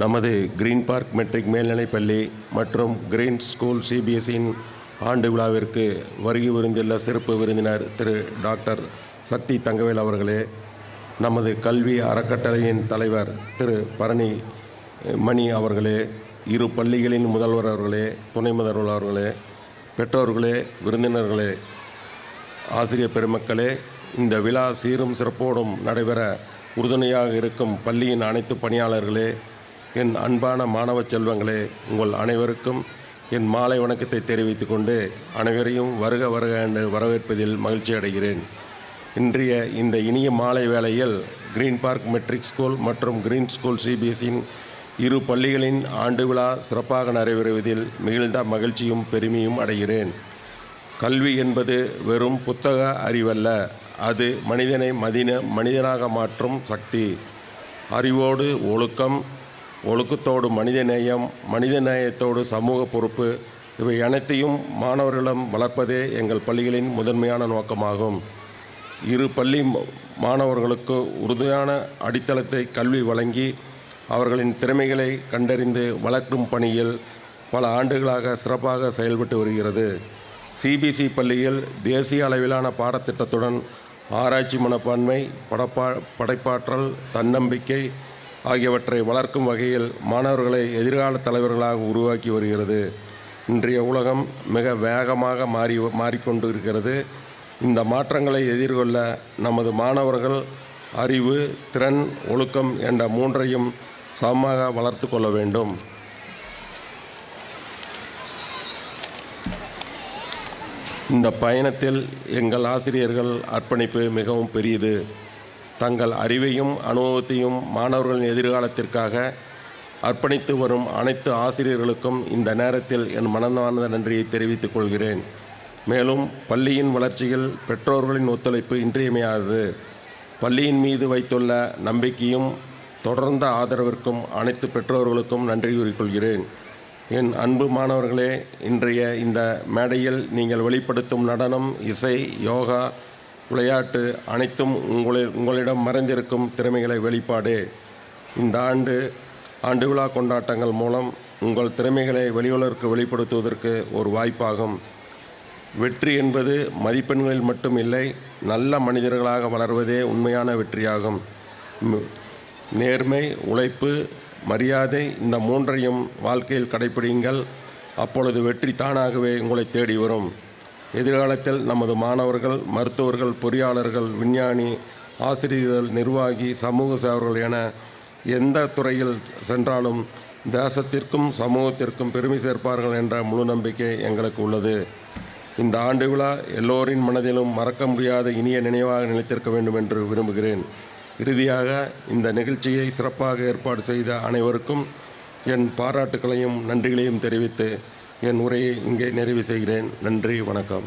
நமது green park matric மேல்நிலைப்பள்ளி மற்றும் கிரீன் ஸ்கூல் சிபிஎஸ்இயின் ஆண்டு விழாவிற்கு வருகை புரிந்துள்ள சிறப்பு விருந்தினர் திரு டாக்டர் சக்தி தங்கவேல் அவர்களே, நமது கல்வி அறக்கட்டளையின் தலைவர் திரு பரணி மணி அவர்களே, இரு பள்ளிகளின் முதல்வர் அவர்களே, துணை முதல்வர் அவர்களே, பெற்றோர்களே, விருந்தினர்களே, ஆசிரியர் பெருமக்களே, இந்த விழா சீரும் சிறப்போடும் நடைபெற உறுதுணையாக இருக்கும் பள்ளியின் அனைத்து பணியாளர்களே, என் அன்பான மாணவ செல்வங்களே, உங்கள் அனைவருக்கும் என் மாலை வணக்கத்தை தெரிவித்துக் கொண்டு அனைவரையும் வருக வருக என்று வரவேற்பதில் மகிழ்ச்சி அடைகிறேன். இன்றைய இந்த இனிய மாலை வேளையில் கிரீன் பார்க் மெட்ரிக் ஸ்கூல் மற்றும் கிரீன் ஸ்கூல் சிபிஎஸ்இயின் இரு பள்ளிகளின் ஆண்டு விழா சிறப்பாக நடைபெறுவதில் மிகுந்த மகிழ்ச்சியும் பெருமையும் அடைகிறேன். கல்வி என்பது வெறும் புத்தக அறிவல்ல, அது மனிதனை மனிதனாக மாற்றும் சக்தி. அறிவோடு ஒழுக்கம், ஒழுக்கத்தோடு மனிதநேயம், மனிதநேயத்தோடு சமூக பொறுப்பு, இவை அனைத்தையும் மாணவர்களிடம் வளர்ப்பதே எங்கள் பள்ளிகளின் முதன்மையான நோக்கமாகும். இரு பள்ளி மாணவர்களுக்கு உறுதியான அடித்தளத்தை கல்வி வழங்கி அவர்களின் திறமைகளை கண்டறிந்து வளர்க்கும் பணியில் பல ஆண்டுகளாக சிறப்பாக செயல்பட்டு வருகிறது. சிபிஎஸ்இ பள்ளியில் தேசிய அளவிலான பாடத்திட்டத்துடன் ஆராய்ச்சி மனப்பான்மை, படைப்பாற்றல், தன்னம்பிக்கை ஆகியவற்றை வளர்க்கும் வகையில் மாணவர்களை எதிர்கால தலைவர்களாக உருவாக்கி வருகிறது. இன்றைய உலகம் மிக வேகமாக மாறிக்கொண்டு இருக்கிறது. இந்த மாற்றங்களை எதிர்கொள்ள நமது மாணவர்கள் அறிவு, திறன், ஒழுக்கம் என்ற மூன்றையும் சமமாக வளர்த்து கொள்ள வேண்டும். இந்த பயணத்தில் எங்கள் ஆசிரியர்கள் அர்ப்பணிப்பு மிகவும் பெரியது. தங்கள் அறிவையும் அனுபவத்தையும் மாணவர்களின் எதிர்காலத்திற்காக அர்ப்பணித்து வரும் அனைத்து ஆசிரியர்களுக்கும் இந்த நேரத்தில் என் மனமார்ந்த நன்றியை தெரிவித்துக் கொள்கிறேன். மேலும் பள்ளியின் வளர்ச்சியில் பெற்றோர்களின் ஒத்துழைப்பு இன்றியமையாதது. பள்ளியின் மீது வைத்துள்ள நம்பிக்கையும் தொடர்ந்த ஆதரவிற்கும் அனைத்து பெற்றோர்களுக்கும் நன்றி கூறிக்கொள்கிறேன். என் அன்பு மாணவர்களே, இன்றைய இந்த மேடையில் நீங்கள் வெளிப்படுத்தும் நடனம், இசை, யோகா, விளையாட்டு அனைத்தும் உங்களிடம் மறைந்திருக்கும் திறமைகளை வெளிப்பாடே. இந்த ஆண்டு விழா கொண்டாட்டங்கள் மூலம் உங்கள் திறமைகளை வெளியுலகிற்கு வெளிப்படுத்துவதற்கு ஒரு வாய்ப்பாகும். வெற்றி என்பது மதிப்பெண்களில் மட்டும் இல்லை, நல்ல மனிதர்களாக வளர்வதே உண்மையான வெற்றியாகும். நேர்மை, உழைப்பு, மரியாதை, இந்த மூன்றையும் வாழ்க்கையில் கடைப்பிடியுங்கள். அப்பொழுது வெற்றி தானாகவே உங்களை தேடி வரும். எதிர்காலத்தில் நமது மாணவர்கள் மருத்துவர்கள், பொறியாளர்கள், விஞ்ஞானி, ஆசிரியர்கள், நிர்வாகி, சமூக சேவர்கள் என எந்த துறையில் சென்றாலும் தேசத்திற்கும் சமூகத்திற்கும் பெருமை சேர்ப்பார்கள் என்ற முழு நம்பிக்கை எங்களுக்கு உள்ளது. இந்த ஆண்டு விழா எல்லோரின் மனதிலும் மறக்க முடியாத இனிய நினைவாக நிலைத்திருக்க வேண்டும் என்று விரும்புகிறேன். இறுதியாக இந்த நிகழ்ச்சியை சிறப்பாக ஏற்பாடு செய்த அனைவருக்கும் என் பாராட்டுக்களையும் நன்றிகளையும் தெரிவித்து என் உரையை இங்கே நிறைவு செய்கிறேன். நன்றி, வணக்கம்.